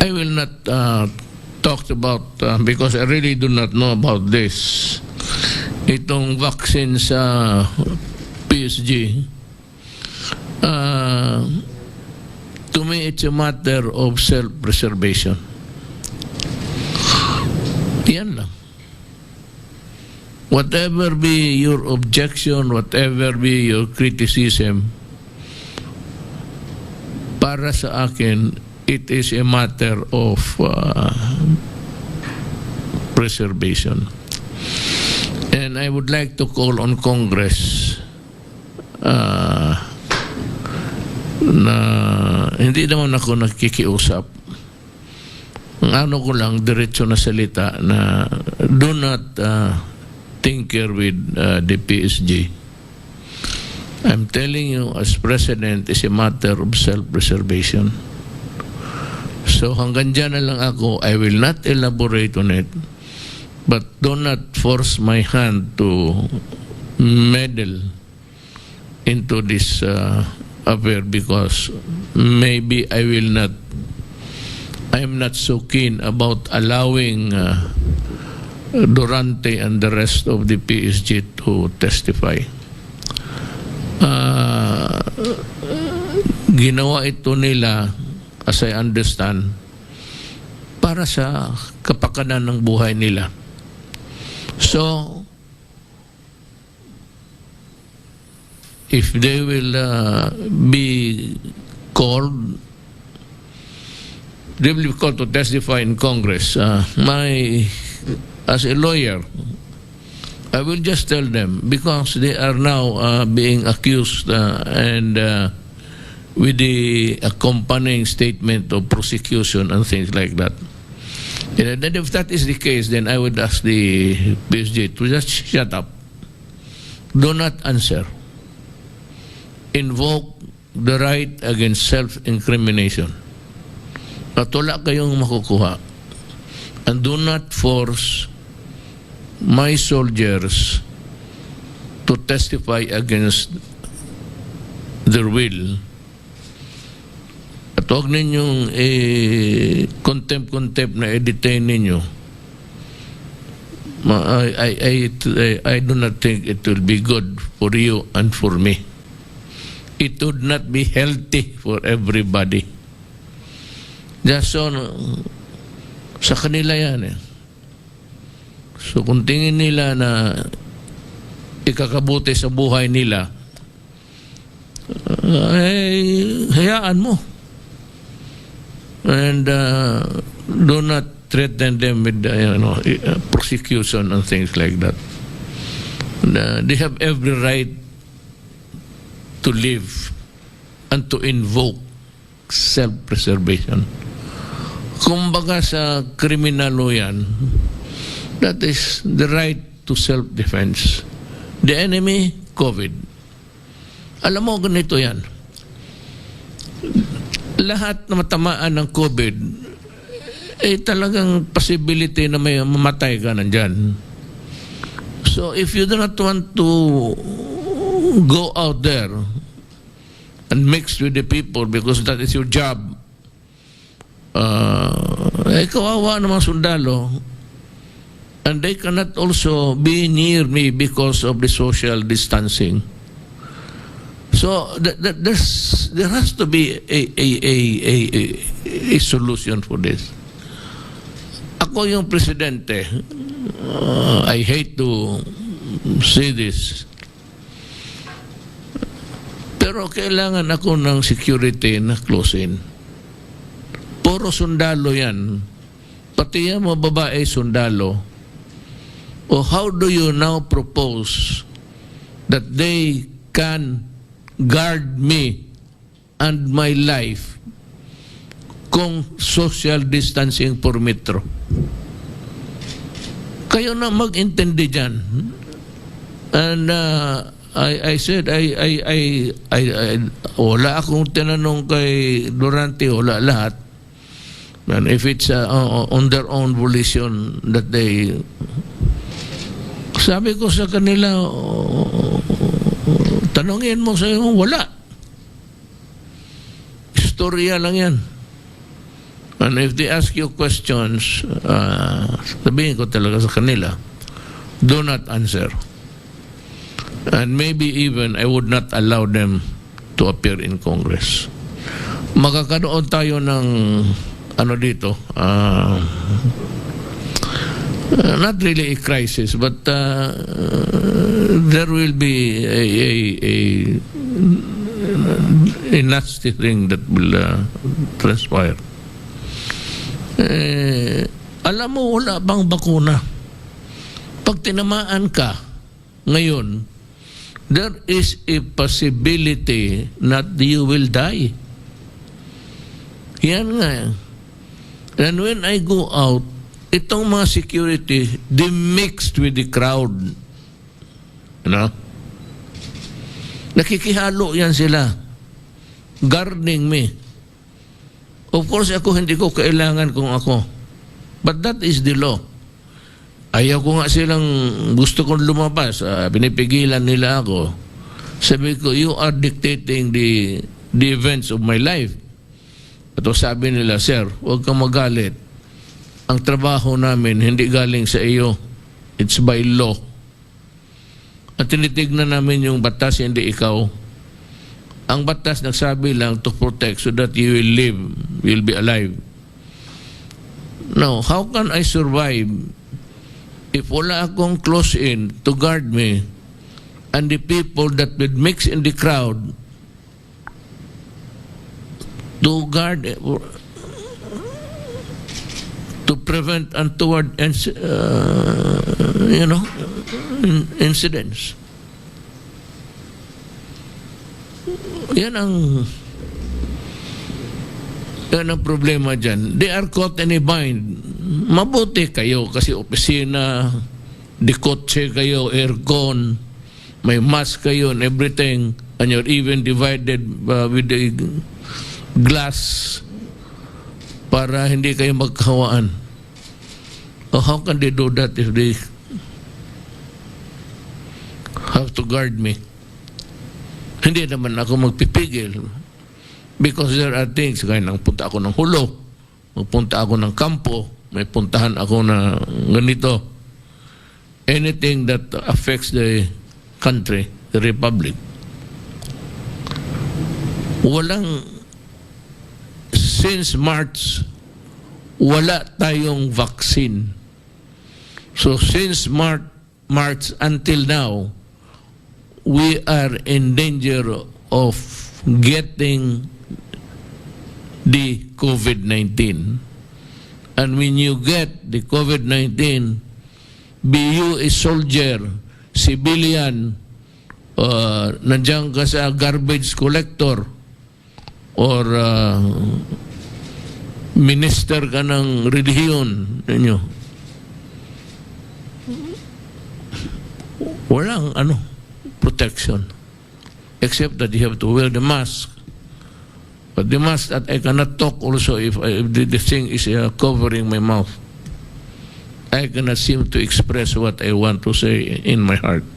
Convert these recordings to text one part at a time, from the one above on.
I will not talk about, because I really do not know about this. Itong vaccine sa PSG, to me, it's a matter of self-preservation. Yan lang. Whatever be your objection, whatever be your criticism, para sa akin, it is a matter of preservation. And I would like to call on Congress na hindi naman ako nakikiusap. Ang ano ko lang, diretso na salita na do not tinker with the PSG. I'm telling you, as President, is a matter of self-preservation. So hanggang dyan na lang ako. I will not elaborate on it. But do not force my hand to meddle into this affair, because maybe I'm not so keen about allowing Durante and the rest of the PSG to testify. Ginawa ito nila, as I understand, para sa kapakanan ng buhay nila. So, if they will be called, they will be called to testify in Congress. As a lawyer, I will just tell them, because they are now being accused and with the accompanying statement of prosecution and things like that. And then if that is the case, then I would ask the PSG to just shut up. Do not answer. Invoke the right against self-incrimination. At wala kayong makukuha. And do not force my soldiers to testify against their will. At huwag ninyong contempt na i-detain ninyo. I do not think it will be good for you and for me. It would not be healthy for everybody. Just so, sa kanila yan eh. So kung tingin nila na ikakabuti sa buhay nila, hayaan mo. And do not threaten them with prosecution and things like that. They have every right to live and to invoke self-preservation. Kumbaga sa criminal law yan, that is the right to self-defense. The enemy, COVID. Alam mo, ganito yan. Lahat na matamaan ng COVID, talagang possibility na may mamatay ka nandyan. So if you do not want to go out there and mix with the people because that is your job, kawawa ng mga sundalo, and they cannot also be near me because of the social distancing. So there has to be a solution for this. Ako yung presidente, I hate to say this, pero kailangan ako ng security na close-in. Puro sundalo yan. Pati yan mga babae sundalo. O how do you now propose that they can guard me and my life kung social distancing per metro? Kayo na mag-intindi dyan. And I said, wala akong tinanong kay Durante, wala lahat. And if it's on their own volition that they... Sabi ko sa kanila, tanongin mo sa iyo, wala. Istorya lang yan. And if they ask you questions, sabihin ko talaga sa kanila, do not answer. And maybe even I would not allow them to appear in Congress. Magkakaroon tayo ng ano dito, not really a crisis, but there will be a nasty thing that will transpire. Alam mo, wala bang bakuna? Pag tinamaan ka ngayon, there is a possibility that you will die. Yan nga. And when I go out, itong mga security, they mixed with the crowd. You know? Nakikihalo yan sila. Guarding me. Of course, ako hindi ko kailangan kung ako. But that is the law. Ayaw ko nga silang gusto kong lumabas. Pinipigilan nila ako. Sabi ko, you are dictating the events of my life. At sabi nila, sir, huwag kang magalit. Ang trabaho namin hindi galing sa iyo. It's by law. At tinitignan namin yung batas, hindi ikaw. Ang batas nagsabi lang to protect so that you will live, you'll be alive. Now, how can I survive if wala akong close in to guard me and the people that would mix in the crowd to guard, to prevent untoward incidents. Yan ang problema dyan. They are caught in a bind. Mabuti kayo kasi opisina, di kotse kayo, aircon, may mask kayo and everything, and you're even divided with the glass para hindi kayo magkahawaan. Oh, how can they do that if they have to guard me? Hindi naman ako magpipigil because there are things, kaya nang punta ako ng hulo, magpunta ako ng kampo, may puntahan ako na ganito. Anything that affects the country, the republic. Since March, wala tayong vaccine. So since March until now, we are in danger of getting the COVID-19. And when you get the COVID-19, be you a soldier, civilian, nandiyan ka sa garbage collector, or minister ka ng relihiyon ninyo, walang protection except that you have to wear the mask. But the mask that I cannot talk also if the thing is covering my mouth. I cannot seem to express what I want to say in my heart.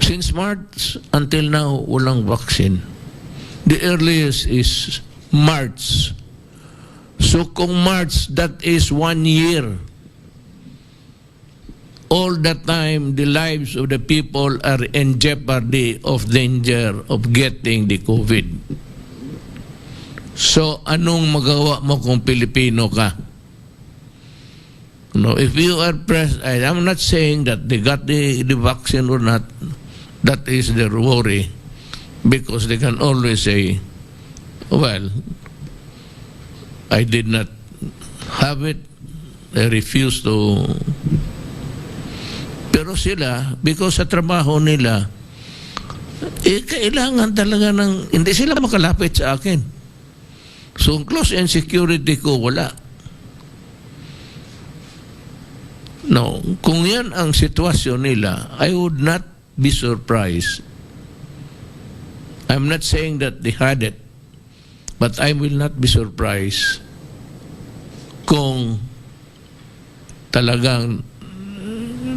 Since March until now, walang vaccine. The earliest is March. So kung March, that is 1 year. All the time, the lives of the people are in jeopardy of danger of getting the COVID. So, anong magawa mo kung Pilipino ka? No, if you are I'm not saying that they got the vaccine or not. That is their worry. Because they can always say, well, I did not have it. I refuse to. Pero sila, because sa trabaho nila, kailangan talaga hindi sila makalapit sa akin. So, close and security ko, wala. No, kung yan ang sitwasyon nila, I would not be surprised. I'm not saying that they had it, but I will not be surprised kung talagang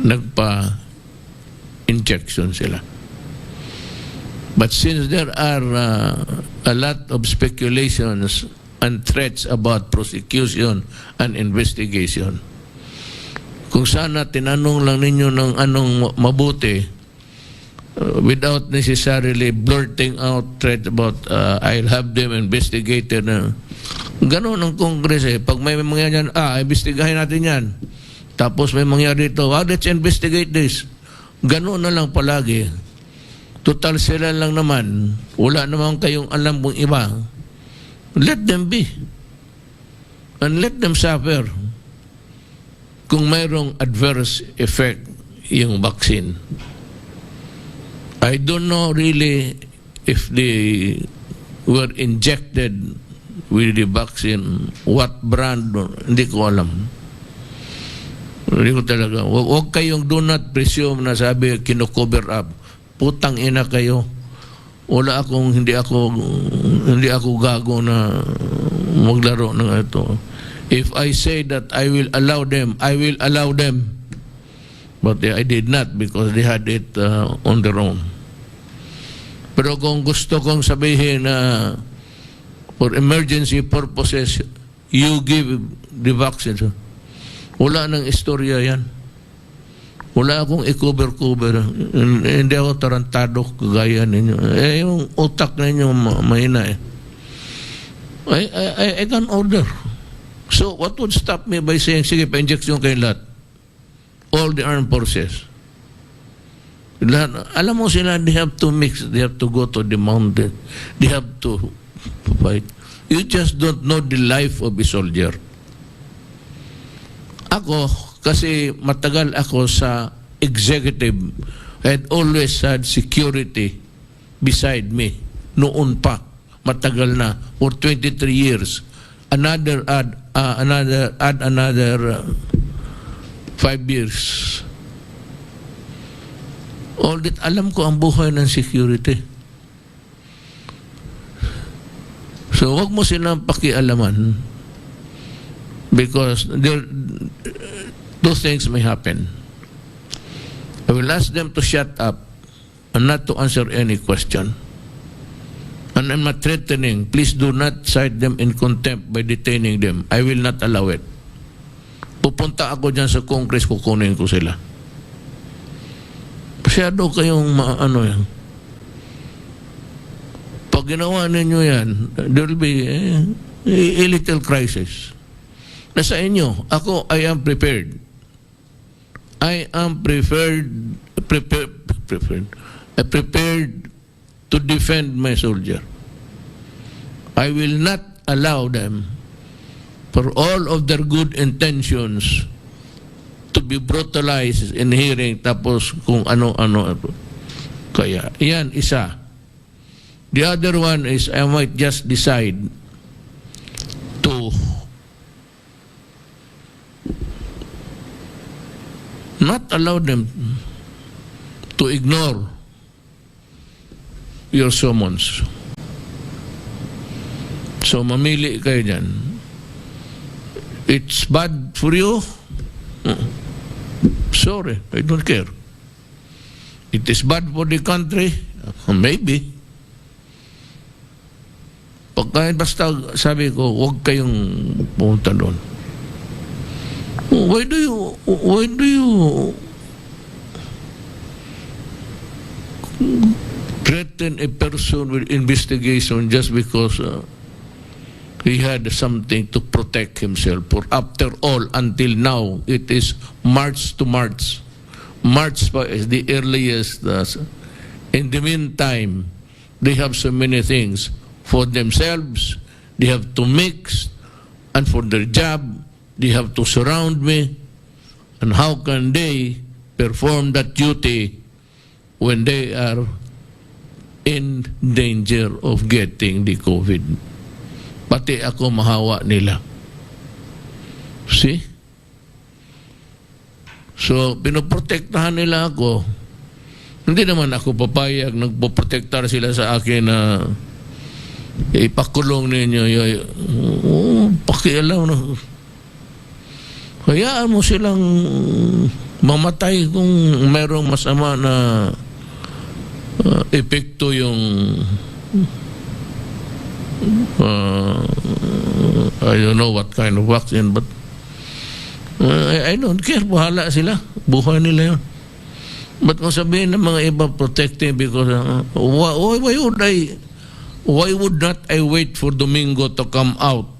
nagpa-injection sila. But since there are a lot of speculations and threats about prosecution and investigation. Kung sana tinanong lang ninyo ng anong mabuti, without necessarily blurting out threats about I'll have them investigated. Ganon ang Congress eh. Pag may mangyari yan, investigahin natin yan. Tapos may mangyari dito, let's investigate this. Ganon na lang palagi. Total sila lang naman. Wala naman kayong alam kung iba. Let them be. And let them suffer. Kung mayroong adverse effect yung vaccine. I don't know really if they were injected with the vaccine, what brand, hindi ko alam. Hindi ko talaga. Huwag kayong do not presume na sabi kino-cover up. Putang ina kayo. Hindi ako gago na maglaro ng ito. If I say that I will allow them, I will allow them. But I did not because they had it on their own. Pero kung gusto kong sabihin na for emergency purposes, you give the vaccine. Wala nang istorya yan. Wala akong i-cover-cover. Hindi ako tarantado kagaya ninyo. Yung utak ninyo mahina eh. I can order. So what would stop me by saying, sige, pa-injection kayo lahat? All the armed forces. Lahat, alam mo sila, they have to mix. They have to go to the mountain. They have to fight. You just don't know the life of a soldier. Ako, kasi matagal ako sa executive, I had always had security beside me. Noon pa, matagal na, for 23 years. Another 5 years. All that, alam ko ang buhay ng security. So, wag mo silang pakialaman because those things may happen. I will ask them to shut up and not to answer any question. And I'm not threatening. Please do not cite them in contempt by detaining them. I will not allow it. Pupunta ako dyan sa Congress, kukunin ko sila. Masyado kayong yan. Pag ginawa ninyo yan, there will be a little crisis. Nasa inyo, ako, I am prepared. I am prepared to defend my soldier. I will not allow them, for all of their good intentions, to be brutalized in hearing tapos kung ano-ano. Kaya, yan, isa. The other one is I might just decide to not allow them to ignore your summons. So, mamili kayo dyan. It's bad for you? Sorry, I don't care. It is bad for the country? Maybe. Pagkain basta sabi ko, huwag kayong pumunta doon. Why do you threaten a person with investigation just because he had something to protect himself? For after all, until now, it is March to March. March is the earliest. In the meantime, they have so many things for themselves. They have to mix, and for their job, they have to surround me. And how can they perform that duty when they are in danger of getting the COVID? Pati ako mahawa nila. See? So, pinoprotektahan nila ako. Hindi naman ako papayag, nagpoprotektar sila sa akin na ipakulong ninyo. Pakialam na. Hayaan mo silang mamatay kung mayroong masama na epekto yung I don't know what kind of vaccine, but I don't care. Bahala sila. Buhay nila yun. But kung sabihin ng mga iba protecting because why would not I wait for Domingo to come out?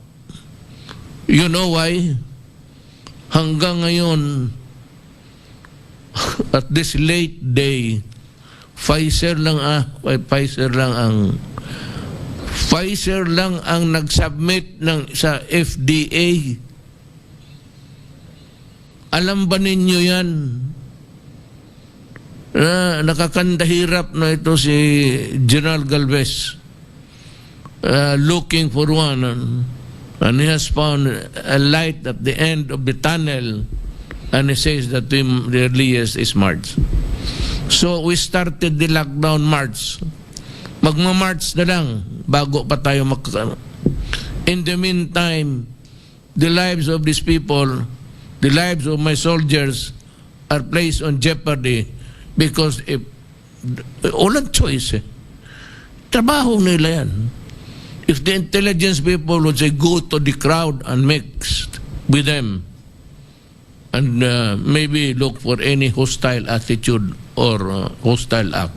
You know why? Hanggang ngayon, at this late day, Pfizer lang ang nag-submit sa FDA. Alam ba ninyo yan? Nakakandahirap na ito si General Galvez looking for one and he has found a light at the end of the tunnel and he says that the earliest is March. So we started the lockdown March. Magma-March na lang bago pa tayo In the meantime, the lives of these people, the lives of my soldiers are placed on jeopardy because walang choice eh. Trabaho nila yan. If the intelligence people would say go to the crowd and mix with them and maybe look for any hostile attitude or hostile act.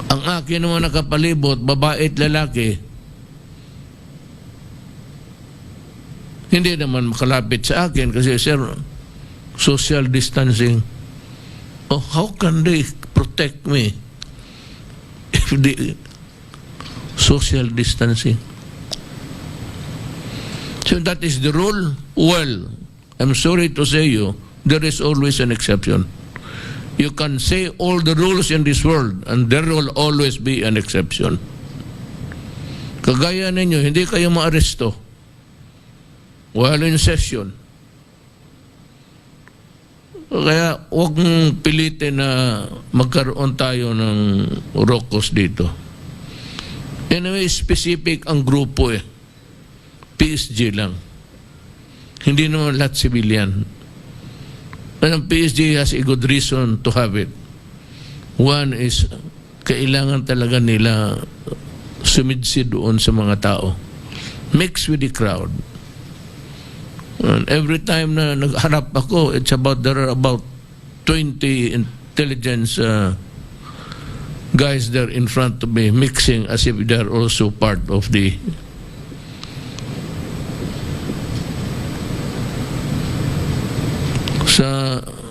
Ang akin naman nakapalibot, babae at lalaki, hindi naman makalapit sa akin kasi sir, social distancing. Oh, how can they protect me if the social distancing? So that is the rule. Well, I'm sorry to say you, there is always an exception. You can say all the rules in this world and there will always be an exception. Kagaya ninyo, hindi kayo maaresto while in session. Kaya huwag mong pilitin na magkaroon tayo ng rokos dito. Anyway, specific ang grupo eh. PSG lang. Hindi naman lahat civilian. And ang PSG has a good reason to have it. One is, kailangan talaga nila sumidsi doon sa mga tao. Mix with the crowd. And every time na nagharap ako, there are about 20 intelligence guys there in front of me mixing as if they're also part of the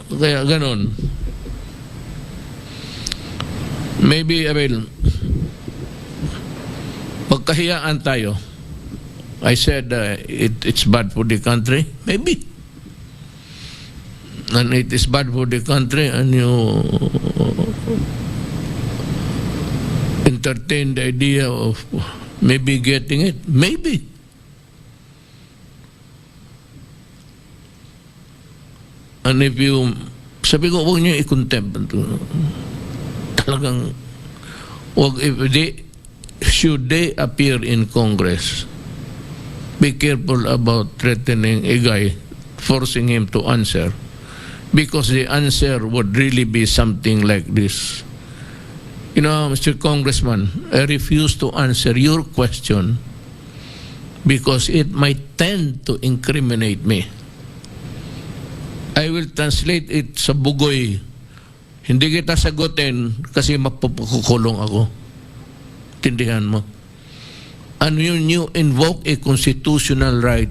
kaya ganon. Maybe, pagkahiyaan tayo. I said it's bad for the country. Maybe. And it is bad for the country and you entertain the idea of maybe getting it. Maybe. And if you, sabi ko, huwag niyo i-contempt. Talagang, should they appear in Congress, be careful about threatening a guy, forcing him to answer, because the answer would really be something like this. You know, Mr. Congressman, I refuse to answer your question because it might tend to incriminate me. I will translate it sa bugoy. Hindi kita sagutin kasi mapupukulong ako. Tindihan mo. And when you invoke a constitutional right,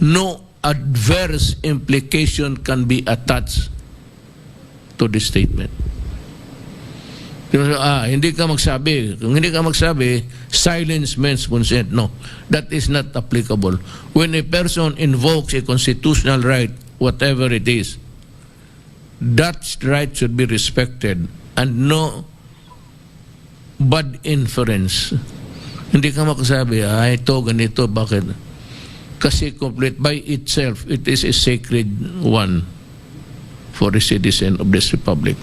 no adverse implication can be attached to the statement. Hindi ka magsabi. Kung hindi ka magsabi, silence means consent. No, that is not applicable. When a person invokes a constitutional right, whatever it is, that right should be respected and no bad inference. Hindi ka makasabi, ito, ganito, bakit? Kasi complete by itself, it is a sacred one for a citizen of this republic.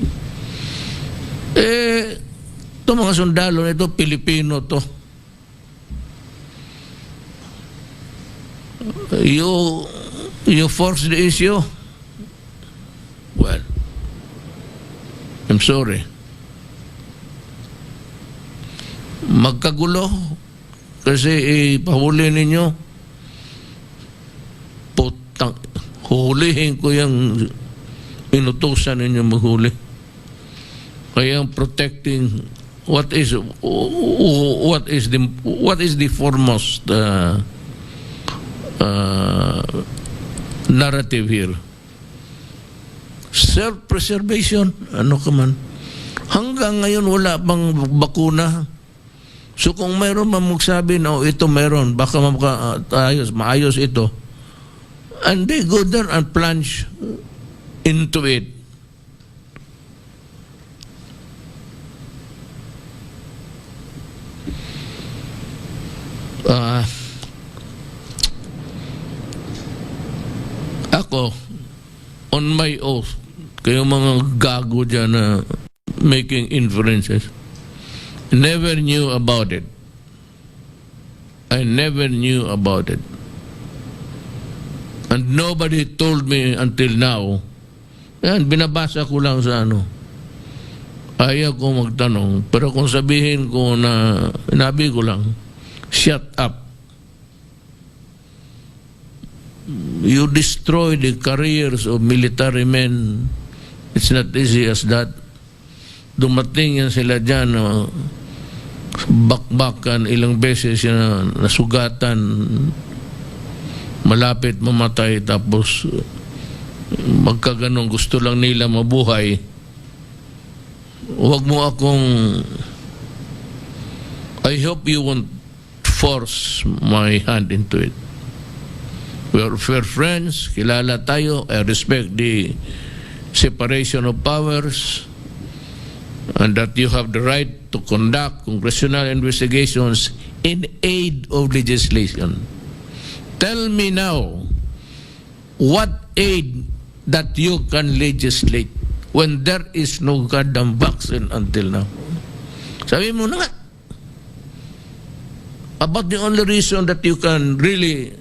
Ito mga sundalo nito, Pilipino to. You force the issue? Well, I'm sorry. Magkagulo kasi ipahuli ninyo huhulihin ko yung inutusan ninyo maghuli. Kaya protecting what is the foremost narrative here. Self-preservation, ano ka man. Hanggang ngayon wala pang bakuna. So kung mayroon man magsabi na ito mayroon, baka maayos ito. And they go there and plunge into it. Ako, on my oath, kayo mga gago dyan na making inferences, never knew about it. I never knew about it. And nobody told me until now. Yan, binabasa ko lang sa ano. Ayaw ko magtanong. Pero kung sabihin ko na, nabi ko lang, shut up. You destroy the careers of military men. It's not easy as that. Dumating yan sila dyan, bakbakan, ilang beses yan, nasugatan, malapit mamatay, tapos magkaganong gusto lang nila mabuhay. Huwag mo akong, I hope you won't force my hand into it. We're friends, kilala tayo, I respect the separation of powers, and that you have the right to conduct congressional investigations in aid of legislation. Tell me now, what aid that you can legislate when there is no goddamn vaccine until now? Sabi mo na nga. About the only reason that you can really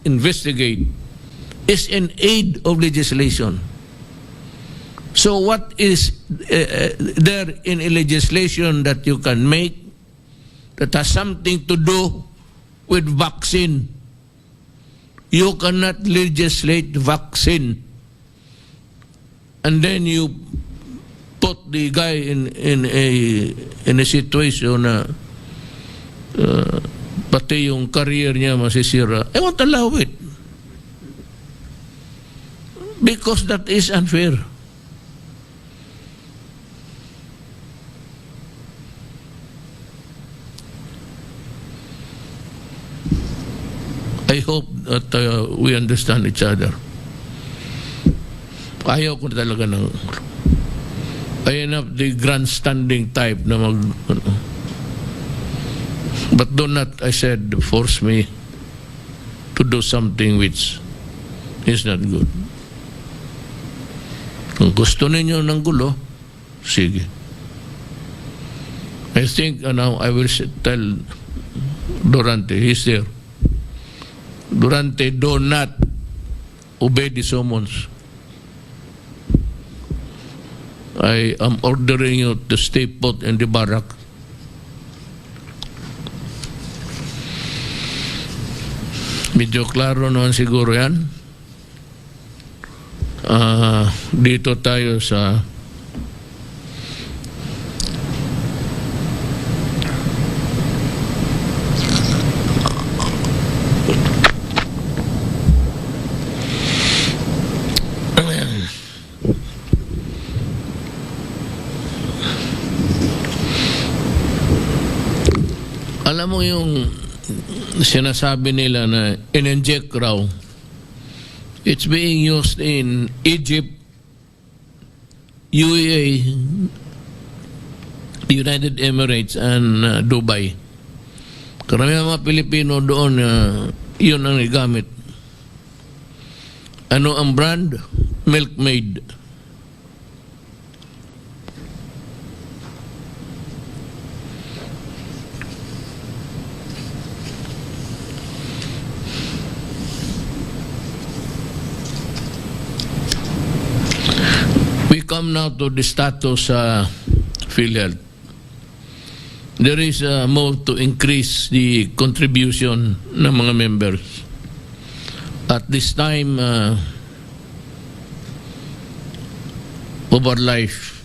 investigate is in aid of legislation. So what is there in a legislation that you can make that has something to do with vaccine? You cannot legislate vaccine and then you put the guy in a situation na pati yung career niya masisira. I won't allow it. Because that is unfair. I hope that we understand each other. Ayaw ko talaga ng I am not the grandstanding type na mag but do not, I said, force me to do something which is not good. Kung gusto ninyo ng gulo, sige. I think now I will tell Durante, he's there. Durante, do not obey the summons. I am ordering you to stay put in the barrack. Medyo klaro naman siguro yan. Dito tayo sa alam mo yung sinasabi nila na in-inject raw. It's being used in Egypt, UAE, United Emirates, and Dubai. Karamihan mga Pilipino doon, yun ang gamit. Ano ang brand? Milkmaid. We come now to the status PhilHealth. There is a move to increase the contribution ng mga members. At this time, of our life.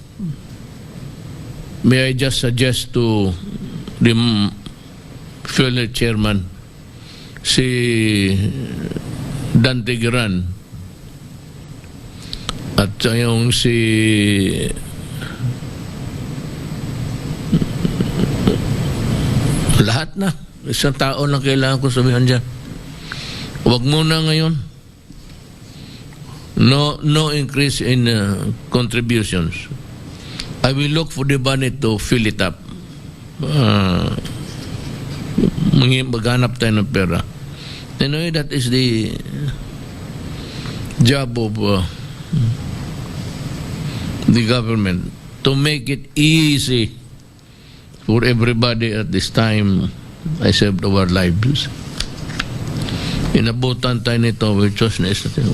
May I just suggest to the fellow chairman, si Dante Giran, at yung si lahat na, isang tao lang kailangan ko sabihan dyan. Huwag muna ngayon. No increase in contributions. I will look for the money to fill it up. Maghanap tayo ng pera. Anyway, that is the job of the government, to make it easy for everybody at this time, I saved our lives. Inabutan tayo nito, which was necessary.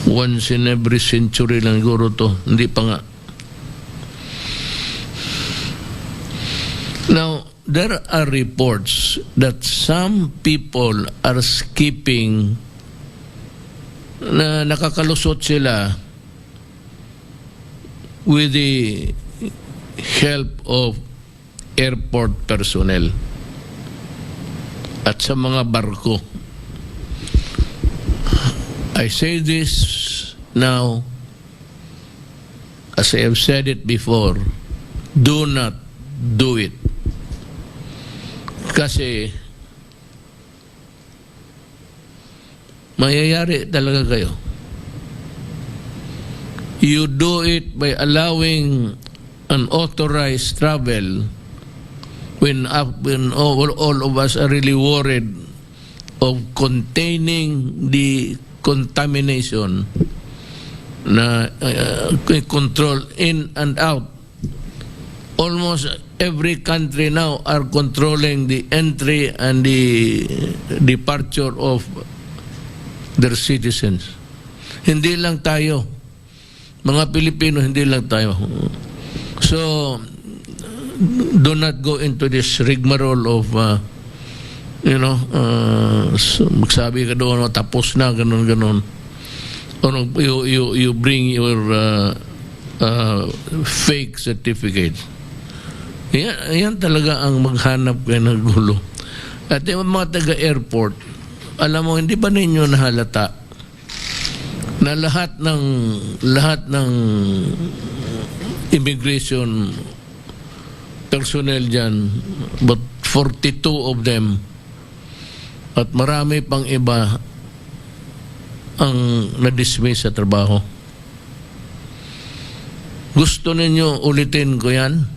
Once in every century lang guro to. Hindi pa nga. Now, there are reports that some people are skipping, na nakakalusot sila with the help of airport personnel at sa mga barko. I say this now, as I have said it before, do not do it. Kasi mayayari talaga kayo. You do it by allowing unauthorized travel when all of us are really worried of containing the contamination na control in and out. Almost every country now are controlling the entry and the departure of their citizens. Hindi lang tayo. Mga Pilipino, hindi lang tayo. So, do not go into this rigmarole of magsabi ka doon, tapos na, ganun. Or you bring your fake certificate. Yan talaga ang maghanap kayo ng gulo. At yung mga taga-airport, alam mo, hindi ba ninyo nahalata na lahat ng immigration personnel dyan, but 42 of them, at marami pang iba ang na-dismiss sa trabaho. Gusto ninyo ulitin ko yan?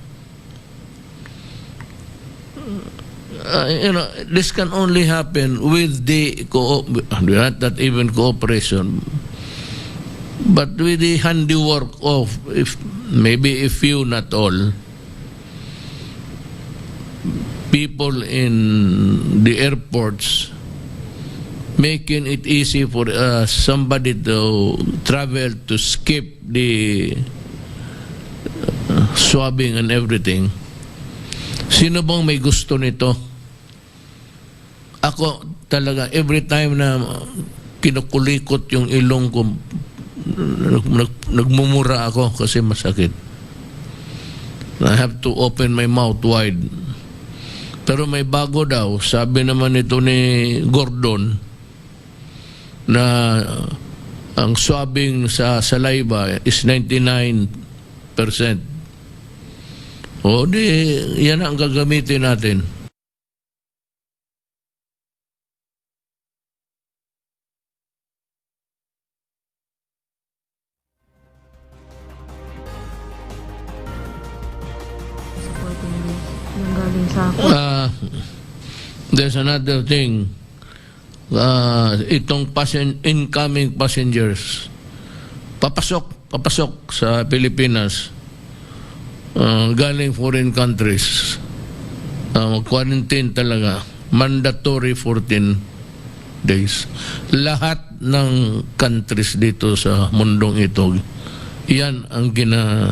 This can only happen with the not even cooperation, but with the handiwork of maybe a few, not all, people in the airports, making it easy for somebody to travel, to skip the swabbing and everything. Sino bang may gusto nito? Ako talaga, every time na kinukulikot yung ilong ko, nagmumura ako kasi masakit. I have to open my mouth wide. Pero may bago daw, sabi naman ito ni Gordon, na ang swabbing sa saliva is 99%. O di, yan ang gagamitin natin. There's another thing. Itong incoming passengers, papasok sa Pilipinas, galing foreign countries, quarantine talaga, mandatory 14 days. Lahat ng countries dito sa mundong ito, yan ang ginagawa.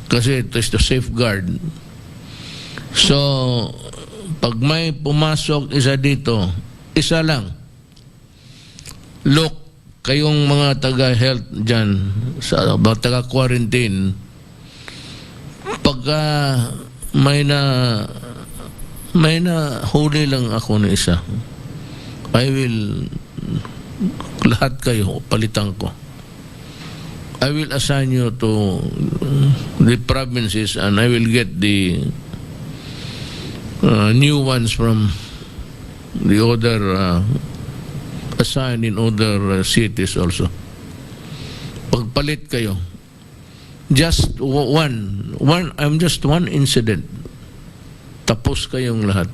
Kasi ito is to safeguard. So, pag may pumasok isa dito, isa lang, look kayong mga taga-health dyan, sa mga taga-quarantine, pagka may na huli lang ako na isa, I will, lahat kayo, palitan ko. I will assign you to the provinces and I will get the new ones from the other assigned in other cities also. Pagpalit kayo. Just one incident. Tapos kayong lahat.